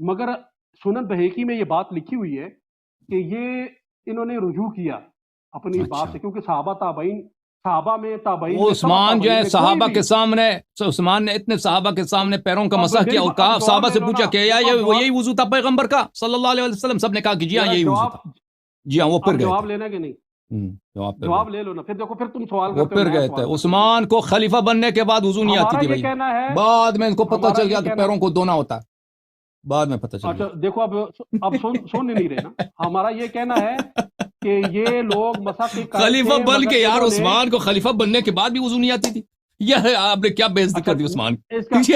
مگر سنن بہیقی میں یہ بات لکھی ہوئی ہے کہ یہ انہوں نے رجوع کیا اپنی بات سے، کیونکہ صحابہ تابعین، صحابہ میں تابعین میں، عثمان جو ہے صحابہ کے سامنے، عثمان نے اتنے صحابہ کے سامنے پیروں کا مسح کیا اور کہا، صحابہ سے پوچھا کہ یہی وضو تھا پیغمبر کا صلی اللہ علیہ وسلم؟ سب نے کہا کہ جی ہاں یہی وضو تھا. جی ہاں وہ پھر گئے. جواب لینا کہ نہیں؟ جواب لے لو نا، پھر دیکھو پھر تم سوال وہ پھر گئے تھے. عثمان کو خلیفہ بننے کے بعد وضو نہیں آتی تھی بھائی، بعد میں ان کو پتہ چل گیا کہ پیروں کو دھونا ہوتا ہے، بعد میں پتہ چل گیا. اچھا دیکھو اب سن نہیں رہے نا. ہمارا یہ کہنا ہے کہ یہ لوگ مسح کی خلیفہ بن کے، یار عثمان کو خلیفہ بننے کے بعد بھی وضو نہیں آتی تھی. یہ آپ نے کیا بے عزتی کر دی عثمان کی.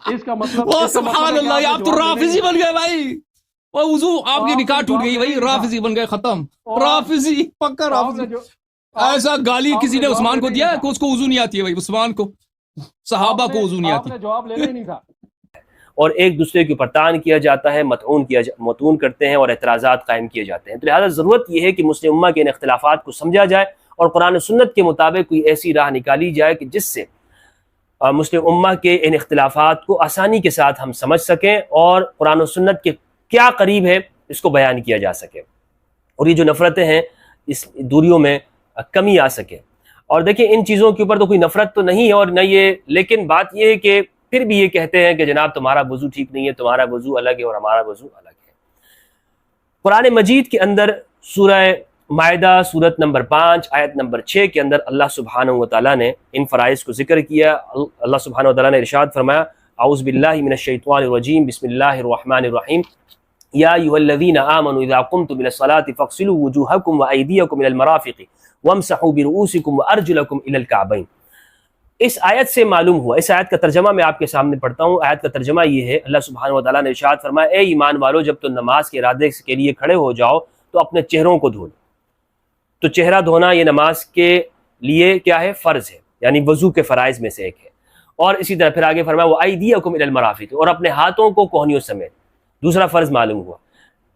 اس کا مطلب سبحان اللہ، آپ تو رافضی بن گئے بھائی. وہ وضو آپ کی نکاح ٹوٹ گئی بھائی، رافضی بن گئے، ختم. رافضی پکا رافضی. ایسا گالی کسی نے عثمان کو دیا کہ اس کو وضو نہیں آتی ہے بھائی؟ عثمان کو، صحابہ کو وضو نہیں آتی. جواب لینا ہی نہیں تھا. اور ایک دوسرے کے اوپر طعن کیا جاتا ہے، مطعون کرتے ہیں اور اعتراضات قائم کیے جاتے ہیں. تو لہٰذا ضرورت یہ ہے کہ مسلم امہ کے ان اختلافات کو سمجھا جائے اور قرآن و سنت کے مطابق کوئی ایسی راہ نکالی جائے کہ جس سے مسلم امہ کے ان اختلافات کو آسانی کے ساتھ ہم سمجھ سکیں اور قرآن و سنت کے کیا قریب ہے اس کو بیان کیا جا سکے، اور یہ جو نفرتیں ہیں اس دوریوں میں کمی آ سکے. اور دیکھیں ان چیزوں کے اوپر تو کوئی نفرت تو نہیں ہے اور نہ یہ، لیکن بات یہ ہے کہ پھر بھی یہ کہتے ہیں کہ جناب تمہارا وضو ٹھیک نہیں ہے، تمہارا وضو الگ ہے اور ہمارا وضو الگ ہے. قرآن مجید کے اندر سورہ مائدہ سورت نمبر 5 آیت نمبر 6 کے اندر اللہ سبحانہ وتعالیٰ نے ان فرائض کو ذکر کیا. اللہ سبحانہ وتعالیٰ نے ارشاد فرمایا، اعوذ باللہ من الشیطان الرجیم، بسم اللہ الرحمن الرحیم، یا ایھا الذین آمنوا اذا قمتم الى الصلاۃ فاغسلوا وجوہکم وایدیکم الى المرافق وامسحوا برؤوسکم وارجلکم الى الکعبین. اس آیت سے معلوم ہوا، اس آیت کا ترجمہ میں آپ کے سامنے پڑھتا ہوں. آیت کا ترجمہ یہ ہے، اللہ سبحانہ وتعالیٰ نے ارشاد فرمایا، اے ایمان والو، جب تم نماز کے ارادے کے لیے کھڑے ہو جاؤ تو اپنے چہروں کو دھو لو. تو چہرہ دھونا یہ نماز کے لیے کیا ہے؟ فرض ہے، یعنی وضو کے فرائض میں سے ایک ہے. اور اسی طرح پھر آگے فرمایا، وَأَيْدِيَكُمْ إِلَى الْمَرَافِقِ، اور اپنے ہاتھوں کو کوہنیوں سمیت، دوسرا فرض معلوم ہوا.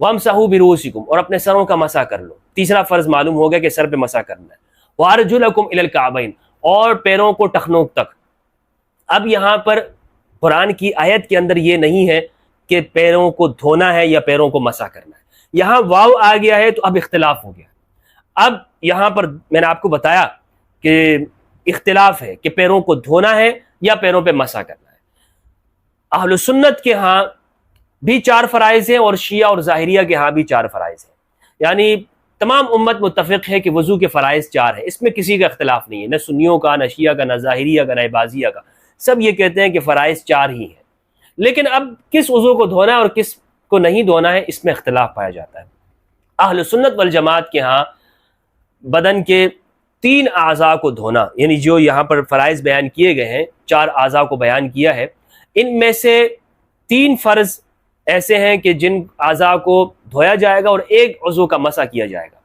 وَامْسَحُوا بِرُؤُوسِكُمْ، اور اپنے سروں کا مسح کر لو، تیسرا فرض معلوم ہو گیا کہ سر پہ مسح کرنا ہے. وَأَرْجُلَكُمْ إِلَى الْكَعْبَيْنِ، اور پیروں کو ٹخنوں تک. اب یہاں پر قرآن کی آیت کے اندر یہ نہیں ہے کہ پیروں کو دھونا ہے یا پیروں کو مسح کرنا ہے. یہاں واو آ گیا ہے تو اب اختلاف ہو گیا. اب یہاں پر میں نے آپ کو بتایا کہ اختلاف ہے کہ پیروں کو دھونا ہے یا پیروں پہ مسح کرنا ہے. اہل سنت کے ہاں بھی 4 فرائض ہیں اور شیعہ اور ظاہریہ کے ہاں بھی 4 فرائض ہیں. یعنی تمام امت متفق ہے کہ وضو کے فرائض 4 ہیں، اس میں کسی کا اختلاف نہیں ہے، نہ سنیوں کا، نہ شیعہ کا، نہ ظاہریہ کا، نہ عباضیہ کا. سب یہ کہتے ہیں کہ فرائض 4 ہی ہیں. لیکن اب کس وضو کو دھونا ہے اور کس کو نہیں دھونا ہے، اس میں اختلاف پایا جاتا ہے. اہل سنت والجماعت کے ہاں بدن کے 3 اعضاء کو دھونا، یعنی جو یہاں پر فرائض بیان کیے گئے ہیں، 4 اعضاء کو بیان کیا ہے، ان میں سے 3 فرض ایسے ہیں کہ جن اعضاء کو دھویا جائے گا اور ایک عضو کا مسح کیا جائے گا.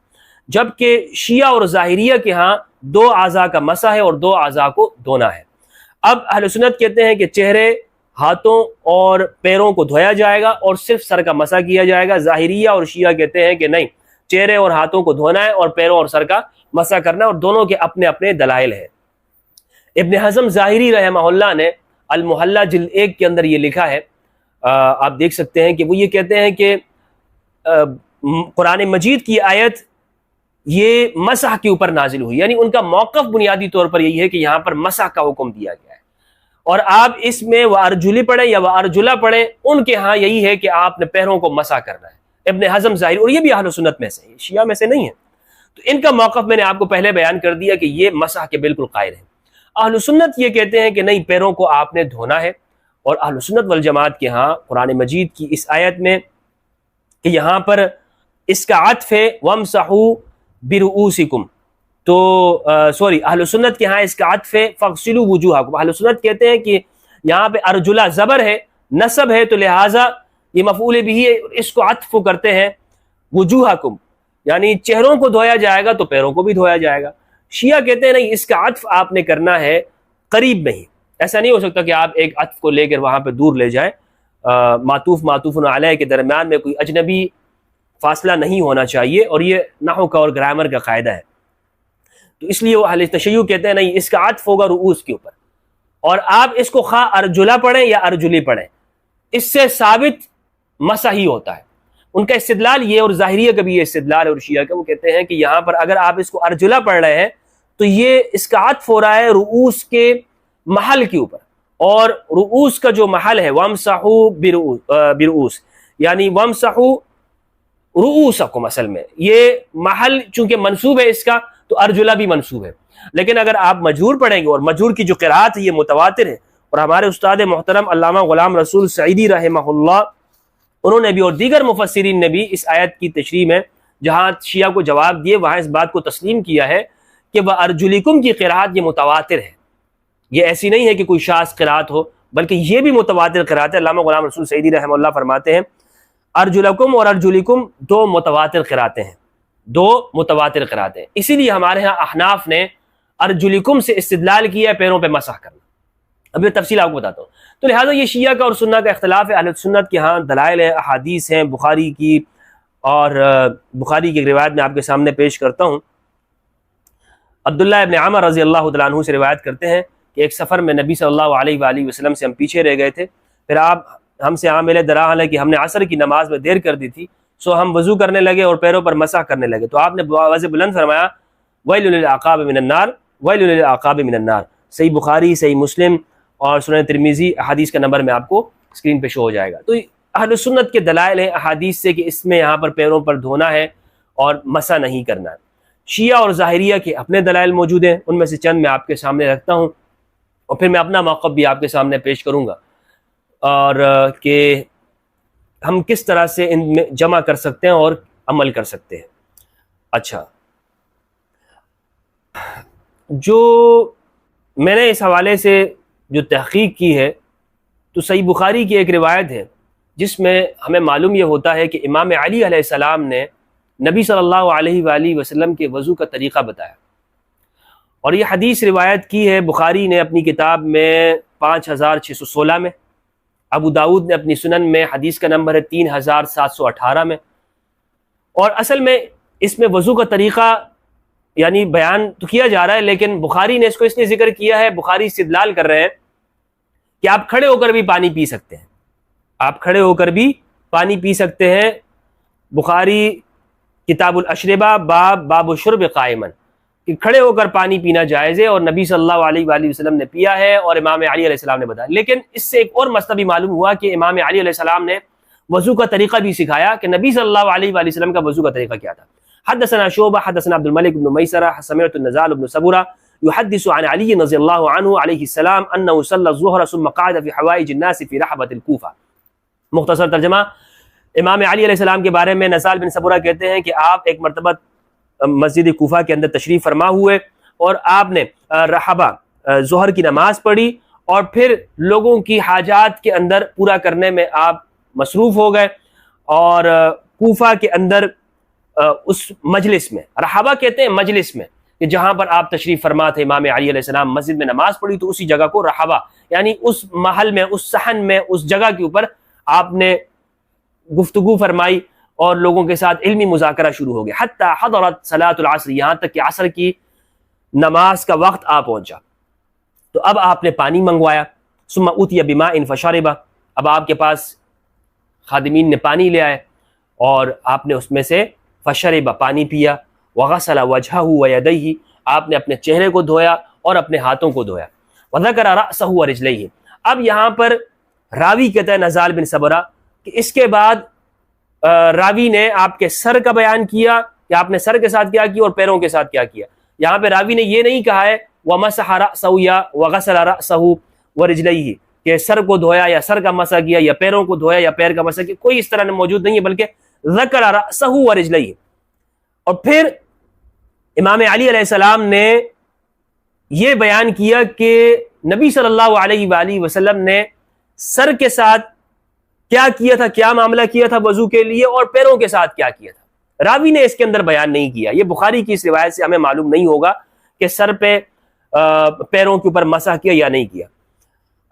جبکہ شیعہ اور ظاہریہ کے ہاں 2 اعضاء کا مسح ہے اور 2 اعضاء کو دھونا ہے. اب اہل سنت کہتے ہیں کہ چہرے، ہاتھوں اور پیروں کو دھویا جائے گا اور صرف سر کا مسح کیا جائے گا. ظاہریہ اور شیعہ کہتے ہیں کہ نہیں، چہرے اور ہاتھوں کو دھونا ہے اور پیروں اور سر کا مسح کرنا ہے، اور دونوں کے اپنے اپنے دلائل ہیں. ابن حزم ظاہری رحمہ اللہ نے المحلہ جلد 1 کے اندر یہ لکھا ہے، آپ دیکھ سکتے ہیں کہ وہ یہ کہتے ہیں کہ قرآن مجید کی آیت یہ مسح کے اوپر نازل ہوئی، یعنی ان کا موقف بنیادی طور پر یہی ہے کہ یہاں پر مسح کا حکم دیا گیا ہے. اور آپ اس میں وَأَرْجُلِ پڑھیں یا وَأَرْجُلَ پڑھیں، ان کے ہاں یہی ہے کہ آپ نے پیروں کو مسح کرنا ہے. ابن حزم ظاہری، اور یہ بھی اہل سنت میں سے ہے، شیعہ میں سے نہیں ہے. تو ان کا موقف میں نے آپ کو پہلے بیان کر دیا کہ یہ مسح کے بالکل قائل ہیں. اہل سنت یہ کہتے ہیں کہ نہیں، پیروں کو آپ نے دھونا ہے. اور اہل سنت والجماعت کے ہاں قرآن مجید کی اس آیت میں کہ یہاں پر اس کا عطف ہے وَامْسَحُوا بِرُؤُوسِكُمْ، تو اہل سنت کے ہاں اس کا عطف ہے فَاغْسِلُوا وُجُوهَكُمْ. اہل سنت کہتے ہیں کہ یہاں پہ ارجلا زبر ہے، نصب ہے، تو لہٰذا یہ مفعول بھی ہے، اس کو عطف کرتے ہیں وجوہکم، یعنی چہروں کو دھویا جائے گا تو پیروں کو بھی دھویا جائے گا. شیعہ کہتے ہیں نہیں، اس کا عطف آپ نے کرنا ہے قریب میں ہی. ایسا نہیں ہو سکتا کہ آپ ایک عطف کو لے کر وہاں پہ دور لے جائیں. معطوف علیہ کے درمیان میں کوئی اجنبی فاصلہ نہیں ہونا چاہیے، اور یہ نحو کا اور گرامر کا قاعدہ ہے. تو اس لیے وہ اہل تشیع کہتے ہیں نہیں، اس کا عطف ہوگا رؤوس کے اوپر، اور آپ اس کو خواہ ارجلا پڑھیں یا ارجلی پڑھیں. اس سے ثابت مسح ہی ہوتا ہے. ان کا استدلال یہ، اور ظاہریہ کا بھی یہ استدلال ہے اور شیعہ کا، وہ کہتے ہیں کہ یہاں پر اگر آپ اس کو ارجلا پڑھ رہے ہیں تو یہ اس کا عطف ہو رہا ہے رؤوس کے محل کے اوپر، اور رؤوس کا جو محل ہے وَامْسَحُوا بِرُؤُوس، یعنی وَامْسَحُوا رؤوسکم، اصل میں یہ محل چونکہ منصوب ہے اس کا تو ارجلا بھی منصوب ہے. لیکن اگر آپ مجہور پڑھیں گے، اور مجہور کی جو قرات ہے یہ متواتر ہے، اور ہمارے استاد محترم علامہ غلام رسول سعیدی رحمہ اللہ انہوں نے بھی اور دیگر مفسرین نے بھی اس آیت کی تشریح میں جہاں شیعہ کو جواب دیے وہاں اس بات کو تسلیم کیا ہے کہ وَأَرْجُلِكُمْ کی قرات یہ متواتر ہے، یہ ایسی نہیں ہے کہ کوئی شاذ قرات ہو، بلکہ یہ بھی متواتر قرات ہے. علامہ غلام رسول سعیدی رحمہ اللہ فرماتے ہیں ارجلکم اور ارجلکم دو متواتر قراتیں ہیں، دو متواتر قراتیں. اسی لیے ہمارے ہاں احناف نے ارجلکم سے استدلال کیا ہے پیروں پہ مسح کرنا. اب یہ تفصیل آپ کو بتاتا ہوں. تو لہٰذا یہ شیعہ کا اور سنہ کا اختلاف ہے. اہل سنت کے ہاں دلائل ہیں، احادیث ہیں بخاری کی، اور بخاری کی ایک روایت میں آپ کے سامنے پیش کرتا ہوں. عبداللہ ابن عمر رضی اللہ تعالیٰ عنہ سے روایت کرتے ہیں کہ ایک سفر میں نبی صلی اللہ علیہ وآلہ وسلم سے ہم پیچھے رہ گئے تھے، پھر آپ ہم سے عامل دراحل ہے کہ ہم نے عصر کی نماز میں دیر کر دی تھی، سو ہم وضو کرنے لگے اور پیروں پر مسح کرنے لگے. تو آپ نے آواز بلند فرمایا وَيْلٌ لِلْأَعْقَابِ مِنَ النَّارِ وَيْلٌ لِلْأَعْقَابِ مِنَ النَّارِ. صحیح بخاری، صحیح مسلم اور سنن ترمذی، احادیث کا نمبر میں آپ کو اسکرین پہ شو ہو جائے گا. تو اہل سنت کے دلائل ہیں احادیث سے کہ اس میں یہاں پر پیروں پر دھونا ہے اور مسح نہیں کرنا ہے. شیعہ اور ظاہریہ کے اپنے دلائل موجود ہیں، ان میں سے چند میں آپ کے سامنے رکھتا ہوں، اور پھر میں اپنا موقف بھی آپ کے سامنے پیش کروں گا، اور کہ ہم کس طرح سے ان میں جمع کر سکتے ہیں اور عمل کر سکتے ہیں. اچھا، جو میں نے اس حوالے سے جو تحقیق کی ہے تو صحیح بخاری کی ایک روایت ہے جس میں ہمیں معلوم یہ ہوتا ہے کہ امام علی علیہ السلام نے نبی صلی اللہ علیہ وآلہ وسلم کے وضو کا طریقہ بتایا، اور یہ حدیث روایت کی ہے بخاری نے اپنی کتاب میں 5616 میں، ابو داؤد نے اپنی سنن میں، حدیث کا نمبر ہے 3718 میں. اور اصل میں اس میں وضو کا طریقہ یعنی بیان تو کیا جا رہا ہے، لیکن بخاری نے اس کو اس لیے ذکر کیا ہے، بخاری استدلال کر رہے ہیں کہ آپ کھڑے ہو کر بھی پانی پی سکتے ہیں، آپ کھڑے ہو کر بھی پانی پی سکتے ہیں. بخاری کتاب الاشربہ باب الشرب قائما، کہ کھڑے ہو کر پانی پینا جائز ہے، اور نبی صلی اللہ علیہ وآلہ وسلم نے پیا ہے اور امام علی علیہ السلام نے بتایا. لیکن اس سے ایک اور مسئلہ بھی معلوم ہوا کہ امام علی علیہ السلام نے وضو کا طریقہ بھی سکھایا کہ نبی صلی اللہ علیہ وآلہ وسلم کا وضو کا طریقہ کیا تھا. حدثنا شعبہ حدثنا عبد الملک بن میسرہ سمعت النزال بن سبورہ يحدث عن علی رضی اللہ عنہ علیہ السلام انه صلى الظہر ثم قعد في حوائج الناس في رحبۃ الکوفہ. مختصر ترجمہ، امام علی علیہ السلام کے بارے میں نزال بن سبورہ کہتے ہیں کہ آپ ایک مرتبہ مسجد کوفہ کے اندر تشریف فرما ہوئے، اور آپ نے رحبہ ظہر کی نماز پڑھی، اور پھر لوگوں کی حاجات کے اندر پورا کرنے میں آپ مصروف ہو گئے. اور کوفہ کے اندر اس مجلس میں، رحبہ کہتے ہیں مجلس میں، کہ جہاں پر آپ تشریف فرما تھے امام علی علیہ السلام مسجد میں نماز پڑھی، تو اسی جگہ کو رحبہ یعنی اس محل میں، اس صحن میں، اس جگہ کے اوپر آپ نے گفتگو فرمائی اور لوگوں کے ساتھ علمی مذاکرہ شروع ہو گیا. حتی حضرت صلاۃ العصر، یہاں تک کہ عصر کی نماز کا وقت آ پہنچا. تو اب آپ نے پانی منگوایا. ثم اوتی بماء فشرب، اب آپ کے پاس خادمین نے پانی لے آئے اور آپ نے اس میں سے فشرب پانی پیا. وغسل وجهه ويديه، آپ نے اپنے چہرے کو دھویا اور اپنے ہاتھوں کو دھویا. وذكر رأسه ورجليه، اب یہاں پر راوی کہتا ہے نزال بن سبورہ کہ اس کے بعد راوی نے آپ کے سر کا بیان کیا کہ آپ نے سر کے ساتھ کیا کیا اور پیروں کے ساتھ کیا کیا. یہاں پہ راوی نے یہ نہیں کہا ہے وَمَسَحَ رَأْسَهُ یا وَغَسَلَ رَأْسَهُ وَرِجْلَيْهِ کہ سر کو دھویا یا سر کا مسح کیا یا پیروں کو دھویا یا پیر کا مسح کیا، کوئی اس طرح موجود نہیں ہے، بلکہ ذَكَرَ رَأْسَهُ وَرِجْلَيْهِ. اور پھر امام علی علیہ السلام نے یہ بیان کیا کہ نبی صلی اللہ علیہ وآلہ وسلم نے سر کے ساتھ کیا کیا تھا، کیا معاملہ کیا تھا وضو کے لیے، اور پیروں کے ساتھ کیا کیا تھا. راوی نے اس کے اندر بیان نہیں کیا. یہ بخاری کی اس روایت سے ہمیں معلوم نہیں ہوگا کہ سر پہ پیروں کے اوپر مسح کیا یا نہیں کیا.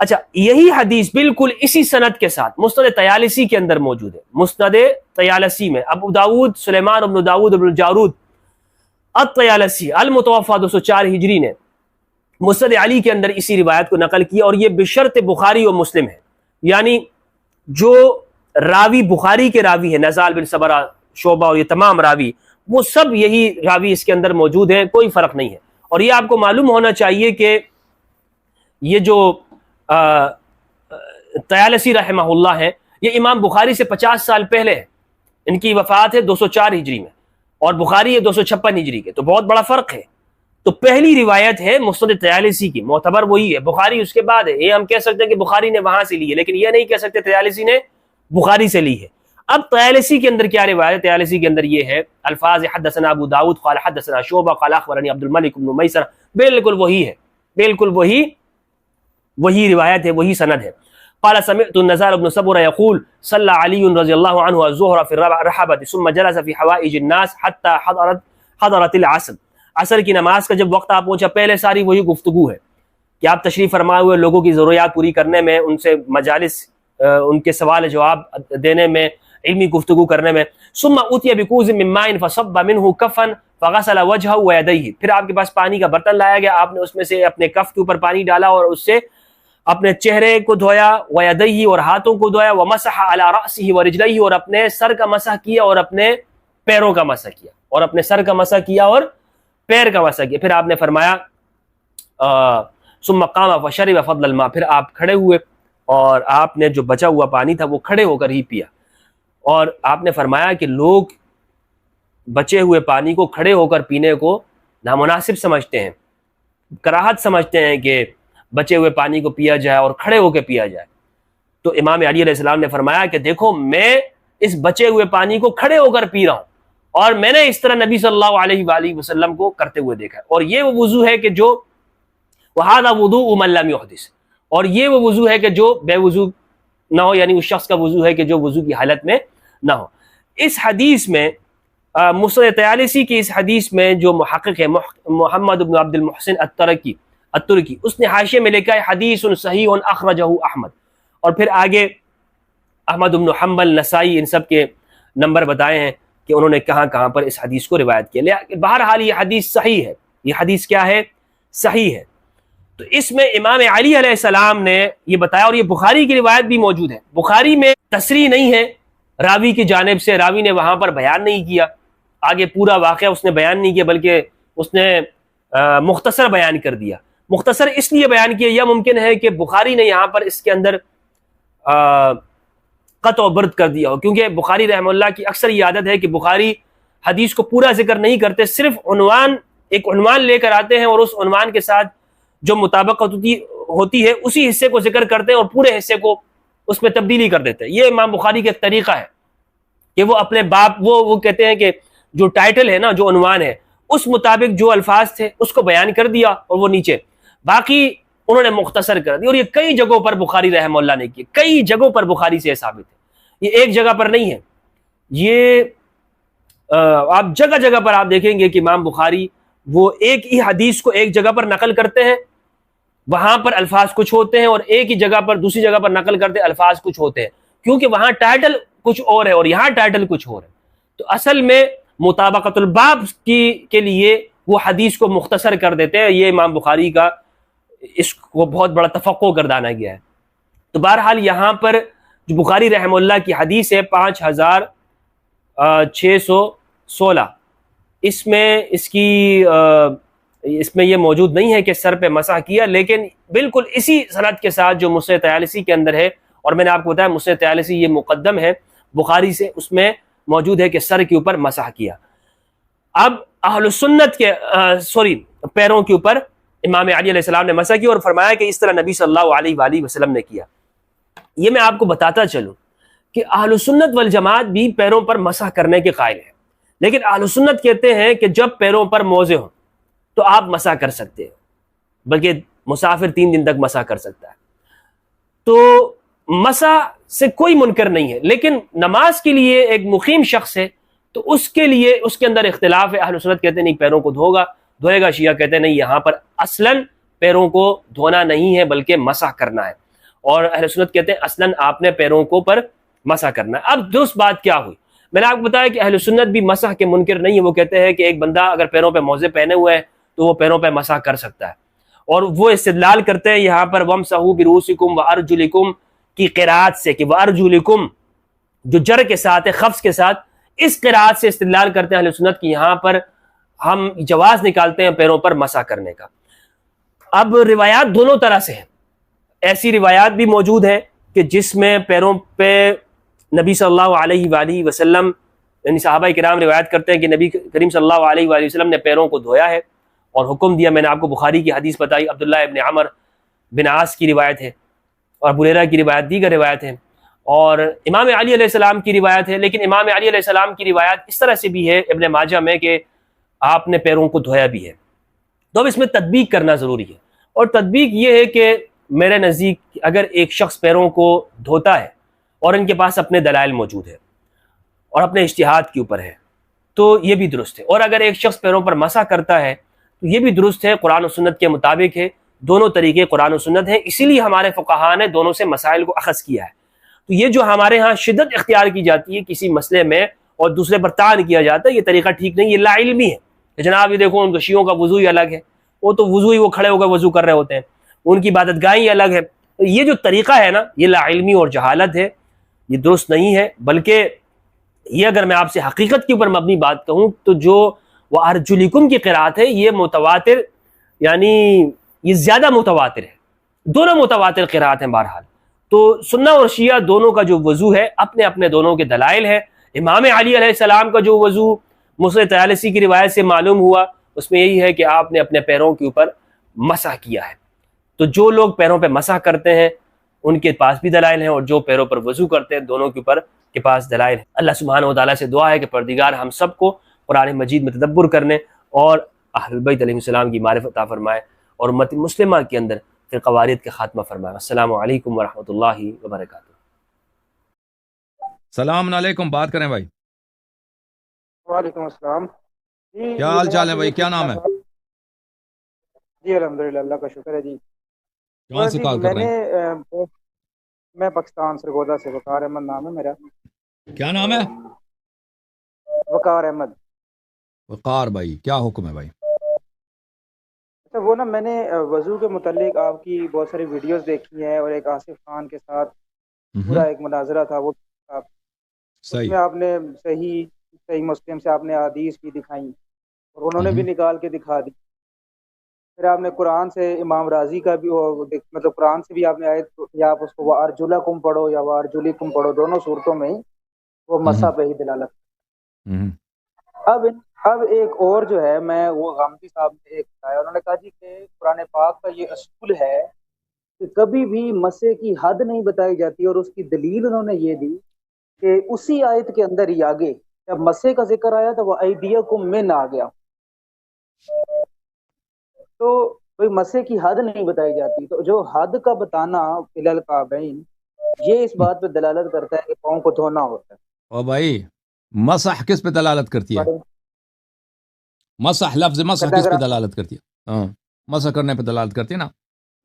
اچھا، یہی حدیث بالکل اسی سند کے ساتھ مسند طیالسی کے اندر موجود ہے. مسند طیالسی میں ابو داؤد سلیمان ابن داؤد ابن الجارود الطیالسی المتوفی 204 ہجری نے مسند علی کے اندر اسی روایت کو نقل کیا، اور یہ بشرط بخاری و مسلم ہے. یعنی جو راوی بخاری کے راوی ہیں، نزال بن صبرہ، شعبہ اور یہ تمام راوی، وہ سب یہی راوی اس کے اندر موجود ہیں، کوئی فرق نہیں ہے۔ اور یہ آپ کو معلوم ہونا چاہیے کہ یہ جو طیالسی رحمہ اللہ ہے، یہ امام بخاری سے 50 سال پہلے ہے، ان کی وفات ہے 204 ہجری میں، اور بخاری ہے 256 ہجری کے، تو بہت بڑا فرق ہے۔ تو پہلی روایت ہے مسند طیالسی کی، معتبر وہی ہے، بخاری اس کے بعد ہے۔ یہ ہم کہہ سکتے ہیں کہ بخاری نے وہاں سے لی ہے، لیکن یہ نہیں کہہ سکتے طیالسی نے بخاری سے لی ہے۔ اب طیالسی کے اندر کیا روایت ہے؟ طیالسی کے اندر یہ ہے الفاظ حدثنا ابو داؤد قال حدثنا شعبہ قال اخبرنی عبد الملک بن میسر، بالکل وہی ہے، بالکل وہی روایت ہے، وہی سند ہے۔ قال سمعت النزار بن صبرہ يقول صلى علي رضی اللہ عنہ الظہر فی الرحبۃ ثم جلس فی حوائج الناس حتى حضرت العصر، عصر کی نماز کا جب وقت آ پہنچا، پہلے ساری وہی گفتگو ہے کہ آپ تشریف فرمائے ہوئے لوگوں کی ضروریات پوری کرنے میں، ان سے مجالس، ان کے سوال جواب دینے میں، علمی گفتگو کرنے میں۔ ثم اوتی بکوز من ماء فصب منه كفا فغسل وجهه ويديه، پھر آپ کے پاس پانی کا برتن لایا گیا، آپ نے اس میں سے اپنے کف کے اوپر پانی ڈالا اور اس سے اپنے چہرے کو دھویا، ويديه اور ہاتھوں کو دھویا، ومسح على رأسه ورجليه اور اپنے سر کا مسح کیا اور اپنے پیروں کا مسح کیا، اور اپنے سر کا مسح کیا اور پیر کا مسح کیا۔ پھر آپ نے فرمایا ثم قام فشرب فضل الماء، پھر آپ کھڑے ہوئے اور آپ نے جو بچا ہوا پانی تھا وہ کھڑے ہو کر ہی پیا۔ اور آپ نے فرمایا کہ لوگ بچے ہوئے پانی کو کھڑے ہو کر پینے کو نامناسب سمجھتے ہیں، کراہت سمجھتے ہیں کہ بچے ہوئے پانی کو پیا جائے اور کھڑے ہو کے پیا جائے۔ تو امام علی علیہ السلام نے فرمایا کہ دیکھو میں اس بچے ہوئے پانی کو کھڑے ہو کر پی رہا ہوں، اور میں نے اس طرح نبی صلی اللہ علیہ وآلہ وسلم کو کرتے ہوئے دیکھا ہے، اور یہ وہ وضو ہے کہ جو وَهَذَا وُضُوءُ مَن لَّمْ يُحْدِث، اور یہ وہ وضو ہے کہ جو بے وضو نہ ہو، یعنی اس شخص کا وضو ہے کہ جو وضو کی حالت میں نہ ہو۔ اس حدیث میں مسند طیالسی کی اس حدیث میں جو محقق ہے محمد بن عبد المحسن الترکی، اس نے حاشیے میں لکھا ہے حدیث صحیح اخرجہ احمد، اور پھر آگے احمد بن حنبل، نسائی، ان سب کے نمبر بتائے ہیں کہ انہوں نے کہاں کہاں پر اس حدیث کو روایت کیا۔ بہرحال یہ حدیث صحیح ہے، یہ حدیث کیا ہے؟ صحیح ہے۔ تو اس میں امام علی علیہ السلام نے یہ بتایا، اور یہ بخاری کی روایت بھی موجود ہے، بخاری میں تصریح نہیں ہے راوی کی جانب سے، راوی نے وہاں پر بیان نہیں کیا، آگے پورا واقعہ اس نے بیان نہیں کیا، بلکہ اس نے مختصر بیان کر دیا۔ مختصر اس لیے بیان کیا، یا ممکن ہے کہ بخاری نے یہاں پر اس کے اندر قطع و برد کر دیا ہو، کیونکہ بخاری رحمہ اللہ کی اکثر یہ عادت ہے کہ بخاری حدیث کو پورا ذکر نہیں کرتے، صرف ایک عنوان لے کر آتے ہیں، اور اس عنوان کے ساتھ جو مطابقت ہوتی ہے اسی حصے کو ذکر کرتے ہیں اور پورے حصے کو اس میں تبدیلی کر دیتے ہیں۔ یہ امام بخاری کا ایک طریقہ ہے کہ وہ اپنے باب وہ کہتے ہیں کہ جو ٹائٹل ہے نا، جو عنوان ہے، اس مطابق جو الفاظ تھے اس کو بیان کر دیا، اور وہ نیچے باقی انہوں نے مختصر کر دی۔ اور یہ کئی جگہوں پر بخاری رحمہ اللہ نے کی، کئی جگہوں پر بخاری سے ثابت ہے، یہ ایک جگہ پر نہیں ہے، یہ آپ جگہ جگہ پر آپ دیکھیں گے کہ امام بخاری وہ ایک ہی حدیث کو ایک جگہ پر نقل کرتے ہیں، وہاں پر الفاظ کچھ ہوتے ہیں، اور ایک ہی جگہ پر دوسری جگہ پر نقل کرتے ہیں، الفاظ کچھ ہوتے ہیں، کیونکہ وہاں ٹائٹل کچھ اور ہے اور یہاں ٹائٹل کچھ اور ہے۔ تو اصل میں مطابقت الباب کے لیے وہ حدیث کو مختصر کر دیتے ہیں، یہ امام بخاری کا اس کو بہت بڑا تفقع گردانا گیا ہے۔ تو بہرحال یہاں پر جو بخاری رحمہ اللہ کی حدیث ہے 5616، اس میں یہ موجود نہیں ہے کہ سر پہ مسح کیا، لیکن بالکل اسی سند کے ساتھ جو مسند طیالسی کے اندر ہے، اور میں نے آپ کو بتایا مسند طیالسی یہ مقدم ہے بخاری سے، اس میں موجود ہے کہ سر کے اوپر مسح کیا۔ اب اہل سنت کے پیروں کے اوپر امام علی علیہ السلام نے مسح کیا، اور فرمایا کہ اس طرح نبی صلی اللہ علیہ وآلہ وسلم نے کیا۔ یہ میں آپ کو بتاتا چلوں کہ اہل سنت والجماعت بھی پیروں پر مسح کرنے کے قائل ہیں، لیکن اہل سنت کہتے ہیں کہ جب پیروں پر موزے ہوں تو آپ مسح کر سکتے ہیں، بلکہ مسافر 3 دن تک مسح کر سکتا ہے۔ تو مسح سے کوئی منکر نہیں ہے، لیکن نماز کے لیے ایک مقیم شخص ہے تو اس کے لیے اس کے اندر اختلاف ہے۔ اہل سنت کہتے ہیں نہیں پیروں کو دھوئے گا، شیعہ کہتے ہیں نہیں، یہاں پر اصلاً پیروں کو دھونا نہیں ہے بلکہ مسح کرنا ہے، اور اہل سنت کہتے ہیں اصلاً آپ نے پیروں کو پر مسح کرنا ہے۔ اب درست بات کیا ہوئی؟ میں نے آپ کو بتایا کہ اہل سنت بھی مسح کے منکر نہیں ہے، وہ کہتے ہیں کہ ایک بندہ اگر پیروں پہ موزے پہنے ہوئے ہیں تو وہ پیروں پہ مسح کر سکتا ہے، اور وہ استدلال کرتے ہیں یہاں پر وَامْسَحُوا بِرُؤُوسِكُمْ وَأَرْجُلِكُمْ کی قرات سے کہ وَأَرْجُلِكُمْ جو جر کے ساتھ ہے، خفض کے ساتھ، اس قرات سے استدلال کرتے ہیں اہل سنت کی یہاں پر ہم جواز نکالتے ہیں پیروں پر مسح کرنے کا۔ اب روایات دونوں طرح سے ہیں، ایسی روایات بھی موجود ہیں کہ جس میں پیروں پہ نبی صلی اللہ علیہ وآلہ وسلم، یعنی صحابہ کرام روایت کرتے ہیں کہ نبی کریم صلی اللہ علیہ وآلہ وسلم نے پیروں کو دھویا ہے اور حکم دیا۔ میں نے آپ کو بخاری کی حدیث بتائی، عبداللہ ابن عمر بن عاص کی روایت ہے، اور ابو ہریرہ کی روایت، دیگر روایت ہیں، اور امام علی علیہ السلام کی روایت ہے۔ لیکن امام علی علیہ السلام کی روایت اس طرح سے بھی ہے ابن ماجہ میں کہ آپ نے پیروں کو دھویا بھی ہے۔ تو اب اس میں تطبیق کرنا ضروری ہے، اور تطبیق یہ ہے کہ میرے نزدیک اگر ایک شخص پیروں کو دھوتا ہے اور ان کے پاس اپنے دلائل موجود ہے اور اپنے اجتہاد کے اوپر ہے تو یہ بھی درست ہے، اور اگر ایک شخص پیروں پر مسح کرتا ہے تو یہ بھی درست ہے، قرآن و سنت کے مطابق ہے، دونوں طریقے قرآن و سنت ہیں، اسی لیے ہمارے فقہاء نے دونوں سے مسائل کو اخذ کیا ہے۔ تو یہ جو ہمارے ہاں شدت اختیار کی جاتی ہے کسی مسئلے میں اور دوسرے پر طعن کیا جاتا ہے، یہ طریقہ ٹھیک نہیں، یہ لا علمی ہے کہ جناب یہ دیکھو ان کو شیعوں کا وضو ہی الگ ہے، وہ تو وضو ہی وہ کھڑے ہو کر وضو کر رہے ہوتے ہیں، ان کی عبادت گاہیں ہی الگ ہے۔ تو یہ جو طریقہ ہے نا، یہ لا علمی اور جہالت ہے، یہ درست نہیں ہے۔ بلکہ یہ اگر میں آپ سے حقیقت کے اوپر مبنی بات کہوں تو جو وہ ارجلکم کی قرات ہے یہ متواتر، یعنی یہ زیادہ متواتر ہے، دونوں متواتر قرات ہیں بہرحال۔ تو سنہ اور شیعہ دونوں کا جو وضو ہے اپنے اپنے دونوں کے دلائل ہیں۔ امام علی علیہ السلام کا جو وضو مسلم طیالسی کی روایت سے معلوم ہوا اس میں یہی ہے کہ آپ نے اپنے پیروں کے اوپر مسح کیا ہے۔ تو جو لوگ پیروں پہ مسح کرتے ہیں ان کے پاس بھی دلائل ہیں، اور جو پیروں پر وضو کرتے ہیں دونوں کے اوپر کے پاس دلائل ہیں۔ اللہ سبحانہ و تعالیٰ سے دعا ہے کہ پروردگار ہم سب کو قرآن مجید میں تدبر کرنے اور اہل بیت علیہ السلام کی معرفت عطا فرمائے، اور امت مسلمہ کے اندر فرقہ واریت کا خاتمہ فرمائے۔ السلام علیکم ورحمۃ اللہ وبرکاتہ۔ السلام علیکم، بات کریں بھائی، وعلیکم السلام جی۔ کیا حال چال ہے بھائی، کیا نام ہے؟ جی الحمدللہ، اللہ کا شکر ہے جی۔ کہاں سے کال کر رہے ہیں؟ میں پاکستان سرگودا سے، وقار احمد نام ہے میرا۔ کیا نام ہے؟ وقار احمد۔ وقار بھائی، کیا حکم ہے بھائی؟ اچھا، وہ نا میں نے وضو کے متعلق آپ کی بہت ساری ویڈیوز دیکھی ہیں، اور ایک آصف خان کے ساتھ پورا ایک مناظرہ تھا، وہ اس صحیح میں آپ نے صحیح مسلم سے آپ نے حدیث بھی دکھائیں، اور انہوں نے بھی نکال کے دکھا دی۔ پھر آپ نے قرآن سے امام راضی کا بھی مطلب قرآن سے بھی آپ نے آیت، یا آپ اس کو وَأَرْجُلَكُمْ پڑھو یا وَأَرْجُلِكُمْ پڑھو، دونوں صورتوں میں ہی وہ مسح پہ ہی دلالت۔ اب ایک اور جو ہے، میں وہ غامدی صاحب نے ایک بتایا، انہوں نے کہا جی کہ قرآن پاک کا یہ اصول ہے کہ کبھی بھی مسح کی حد نہیں بتائی جاتی، اور اس کی دلیل انہوں نے یہ دی کہ اسی آیت کے اندر ہی آگے جب مسح کا ذکر آیا تو وہ ایدیکم من آ گیا، تو کوئی مسح کی حد نہیں بتائی جاتی۔ تو جو حد کا بتانا الی الکعبین، یہ اس بات پہ دلالت کرتا ہے کہ پاؤں کو دھونا ہوتا ہے۔ اور بھائی مسح کس پہ دلالت کرتی ہے؟ مسح، لفظ مسح کس پہ دلالت کرتی ہے؟ ہاں، مسح کرنے پہ دلالت کرتی ہے نا۔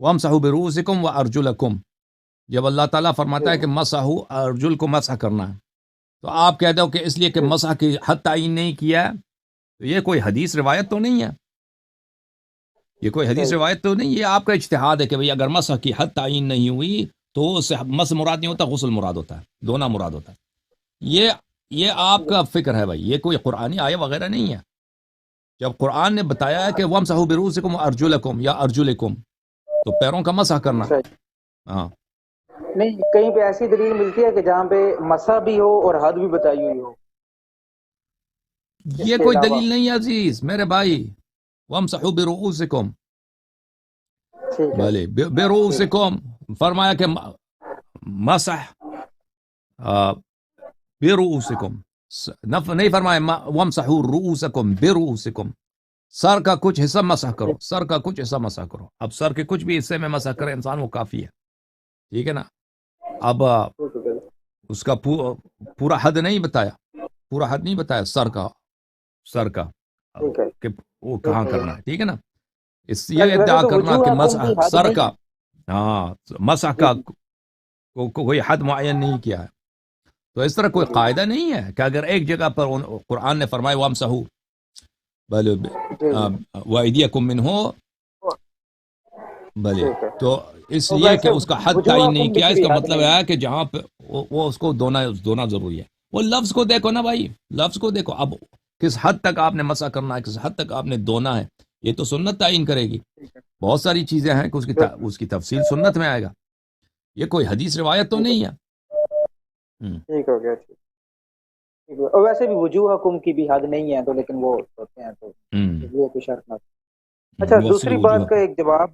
وَامْسَحُوا بِرُؤُوسِكُمْ وَأَرْجُلَكُمْ، جب اللہ تعالیٰ فرماتا ہے کہ مسحوا، ارجل کو مسح کرنا ہے، تو آپ کہتے ہو کہ اس لیے کہ مسح کی حد تعین نہیں کیا ہے، تو یہ کوئی حدیث روایت تو نہیں ہے، یہ کوئی حدیث روایت تو نہیں، یہ آپ کا اجتہاد ہے کہ بھئی اگر مسح کی حد تعین نہیں ہوئی تو اس سے مسح مراد نہیں ہوتا، غسل مراد ہوتا ہے، دھونا مراد ہوتا ہے۔ یہ آپ کا فکر ہے بھائی، یہ کوئی قرآنی آیہ وغیرہ نہیں ہے۔ جب قرآن نے بتایا ہے کہ وَامْسَحُوا بِرُؤُوسِكُمْ وَأَرْجُلَكُمْ یا ارجلکم، تو پیروں کا مسح کرنا۔ ہاں، نہیں، کہیں پہ ایسی دلیل ملتی ہے کہ جہاں پہ مسح بھی ہو اور حد بھی بتائی ہوئی ہو؟ یہ کوئی دلیل نہیں ہے عزیز میرے بھائی۔ وَامْسَحُوا بِرُؤُوسِكُمْ، بھلے بِرُؤُوسِكُمْ فرمایا کہ مسح بِرُؤُوسِكُمْ، نہیں فرمایا وَامْسَحُوا رُؤُوسَكُمْ بِرُؤُوسِكُمْ، سر کا کچھ حصہ مسح کرو، سر کا کچھ حصہ مسح کرو۔ اب سر کے کچھ بھی حصے میں مسح کرے انسان وہ کافی ہے، ٹھیک ہے نا۔ اب اس کا پورا حد نہیں بتایا، پورا حد نہیں بتایا سر کا کہ وہ کہاں کرنا ہے، ٹھیک ہے نا۔ اس یہ ادعا کرنا کہ مسح سر کا، ہاں مسح کا کوئی حد معین نہیں کیا ہے، تو اس طرح کوئی قاعدہ نہیں ہے کہ اگر ایک جگہ پر قرآن نے فرمایا وامسحوا وَأَيْدِيَكُمْ مِنْهُ، بھلے تو اس لیے کہ اس کا حد تعین نہیں کیا. اس کا وجوہ مطلب ہے کہ جہاں پہ وہ اس کو دھونا ضروری ہے. وہ لفظ کو دیکھو نا بھائی, لفظ کو دیکھو. اب کس حد تک آپ نے مسح کرنا ہے, کس حد تک آپ نے دھونا ہے, یہ تو سنت تعین کرے گی. بہت ساری چیزیں ہیں کہ اس کی تفصیل سنت میں آئے گا. یہ کوئی حدیث روایت تو نہیں ہے. ٹھیک ہو گیا, ٹھیک. اور ویسے بھی وجوہ حکم کی بھی حد نہیں ہے تو, لیکن وہ ہوتے ہیں تو یہ کوئی شرط نہ. اچھا, دوسری بات کا ایک جواب